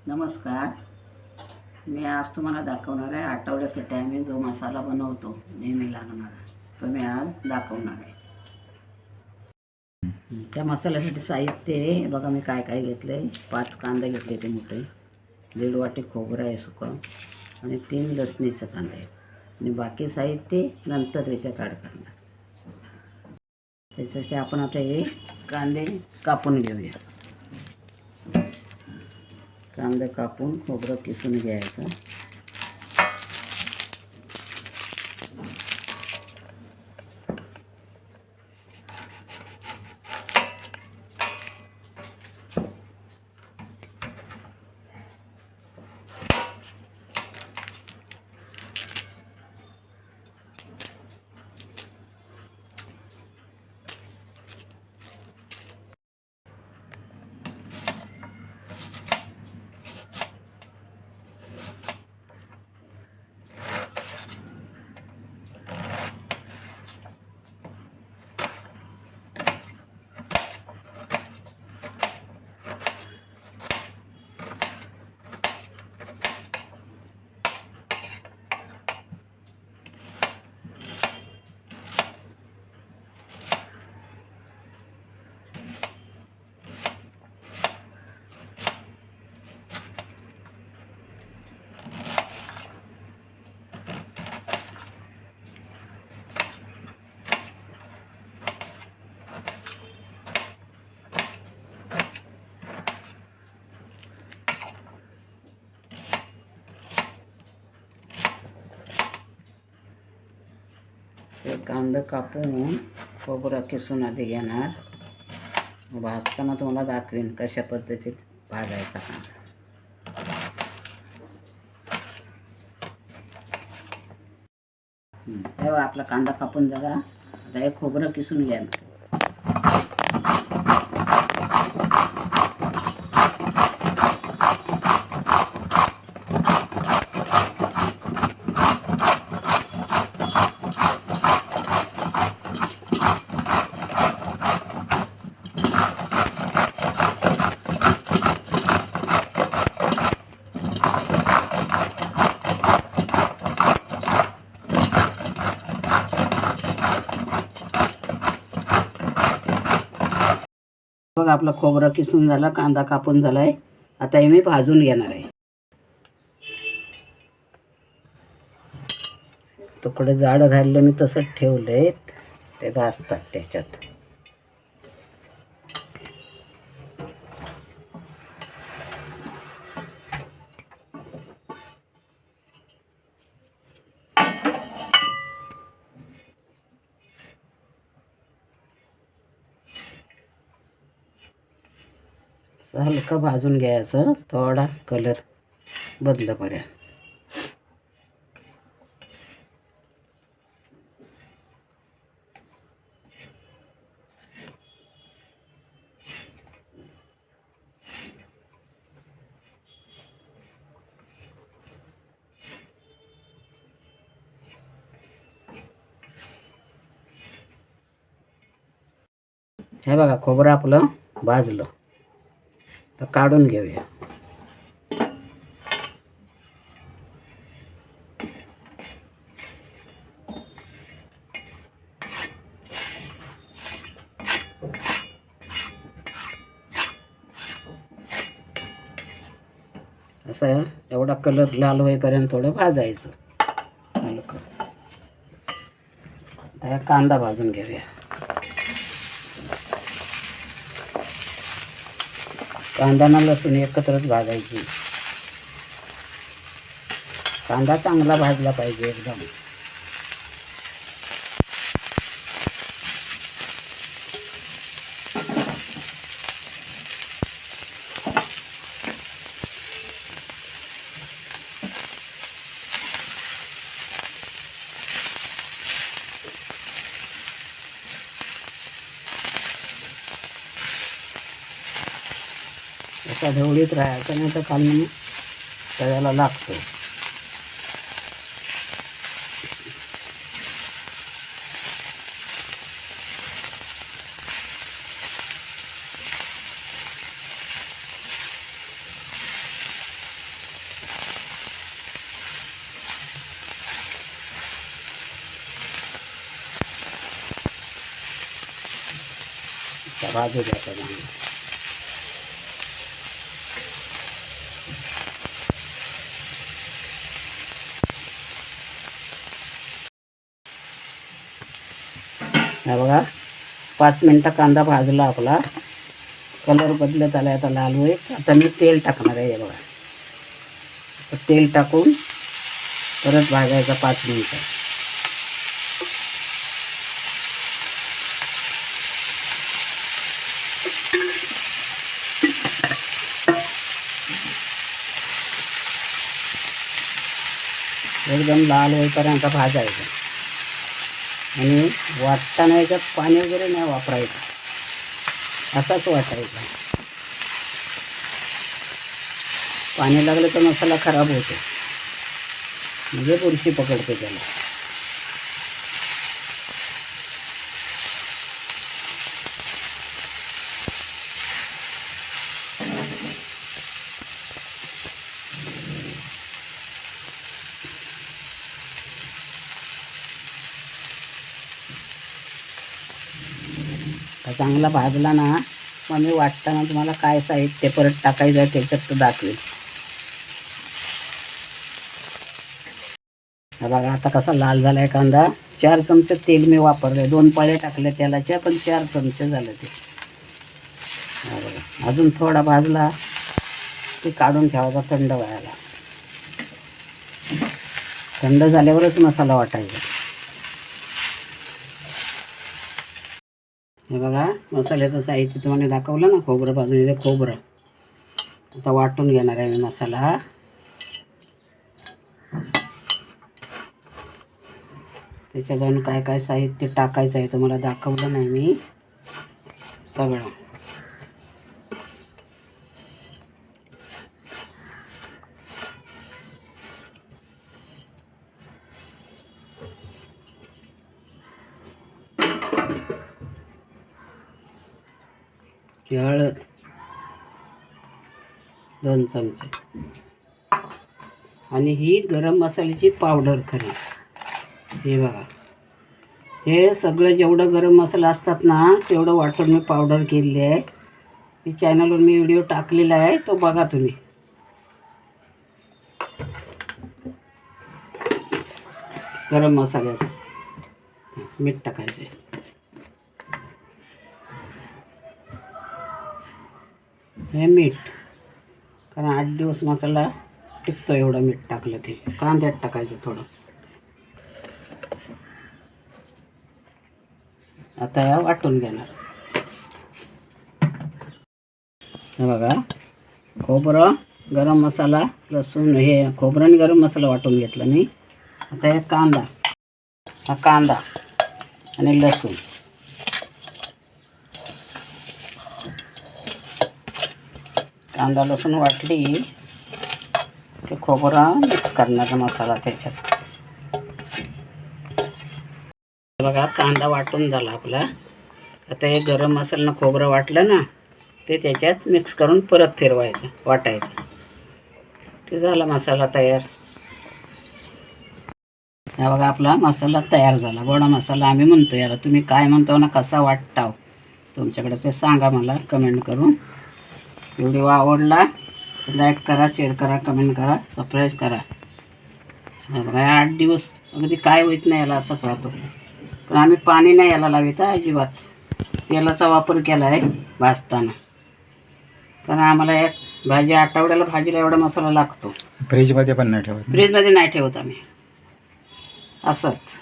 नमस्कार. मी आज तुम्हाला दाखवणार आहे आठवड्यासाठी आम्ही जो मसाला बनवतो नेहमी लागणारा तो मी आज दाखवणार आहे. त्या मसाल्यासाठी साहित्य आहे बघा. मी काय काय घेतलं आहे. 5 कांदे घेतले ते मोठे, 1.5 वाटी खोबरं आहे सुकं आणि 3 लसणीचे कांदे आहेत आणि बाकी साहित्य नंतर त्याच्यात ॲड करणार. त्याच्यासाठी आपण आता हे कांदे कापून घेऊया. कांदे कापून खोबरं किसून घ्यायचं. हे कांदा कापून खोबरं किसून आधी घेणार. भाजताना तुम्हाला दाखवेन कशा पद्धतीत भाजायचा कांदा. तेव्हा आपला कांदा कापून झाला. आता हे खोबरं किसून घ्या. बघा आपला खोबरं किसून झाला, कांदा कापून झाला आहे. आता हे मी भाजून घेणार आहे. तुकडे जाड राहिले मी तसंच ठेवले, ते भाजतात त्याच्यात. हलका भाजून घ्यायचं, थोडा कलर बदलेपर्यंत. हे बघा खोबरं आपलं भाजलं, तर काढून घेऊया. असं एवढा कलर लाल होईपर्यंत थोडं भाजायचं हलकं. आता कांदा भाजून घेऊया. कांदा ना लसूण एकत्रच भाजायची. कांदा चांगला भाजला पाहिजे एकदम. एका ढवळीत राहायचं, नाही तर खाली तव्याला लागतो. भाजू द्यायचा चांगला. हा बघा 5 मिनटं कांदा भाजला आपला, कलर बदलत आला, आता लाल होईल. आता मी तेल टाकणार आहे. हे बघा, तेल टाकून परत भाजायचा 5 मिनटं. एकदम लाल होईपर्यंत भाजायचं. आणि वाटताना याच्यात पाणी वगैरे नाही वापरायचं, असाच वाटायचा. पाणी लागलं तर मसाला खराब होतो, म्हणजे बुरशी पकडते त्याला. चांगला भाजला ना, मग मी वाटताना तुम्हाला काय साहित्य परत टाकायचं आहे त्याच्यात तर दाखवेल. हा बघा आता कसा लाल झाला आहे कांदा. 4 चमचे तेल मी वापरले, 2 पळे टाकले तेलाच्या, पण 4 चमचे झाले ते. हा बघा, अजून थोडा भाजला ते काढून ठेवायचा थंड व्हायला. थंड झाल्यावरच मसाला वाटायचा. हे बघा मसाल्याचं साहित्य तुम्हाला दाखवलं ना, खोबरं भाजून. खोबरं आता वाटून घेणार आहे मी मसाला. त्याच्यात जाऊन काय काय साहित्य टाकायचं आहे तुम्हाला दाखवलं नाही मी सगळं. हळद 2 चमचे, आणि ही गरम मसाल्याची पावडर खरी. हे बघा, हे सगळं जेवढं गरम मसाला असतात ना तेवढं वाटून मी पावडर केलेली आहे. ती चॅनलवर मी व्हिडिओ टाकलेला आहे, तो बघा तुम्ही. गरम मसाल्याचं मीठ टाकायचं आहे. हे मीठ, कारण 8 दिवस मसाला टिकतो एवढं मीठ टाकलं की. कांद्यात टाकायचं थोडं. आता या वाटून घेणार. हे बघा, खोबरं, गरम मसाला, लसूण, हे खोबरं आणि गरम मसाला वाटून घेतला मी. आता हे कांदा, हा कांदा आणि लसूण. कांदा लसूण वाटली की खोबरं मिक्स करण्याचा मसाला त्याच्यात. बघा कांदा वाटून झाला आपला. आता हे गरम मसाल्यानं खोबरं वाटलं ना, ते त्याच्यात मिक्स करून परत फिरवायचं, वाटायचं. ते झाला मसाला तयार. हा बघा आपला मसाला तयार झाला. गोडा मसाला आम्ही म्हणतो याला. तुम्ही काय म्हणतो ना, कसा वाटताव तुमच्याकडे ते सांगा मला कमेंट करून. व्हिडिओ आवडला लाईक करा, शेअर करा, कमेंट करा, सबस्क्राईब करा. हा बघा 8 दिवस अगदी काय होत नाही याला, असंच राहतो. पण आम्ही पाणी नाही याला लावित अजिबात. तेलाचा वापर केला आहे भाजताना, कारण आम्हाला एक भाजी आठवड्याला भाजीला एवढा मसाला लागतो. फ्रीजमध्ये पण नाही ठेवत. फ्रीजमध्ये नाही ठेवत आम्ही, असंच.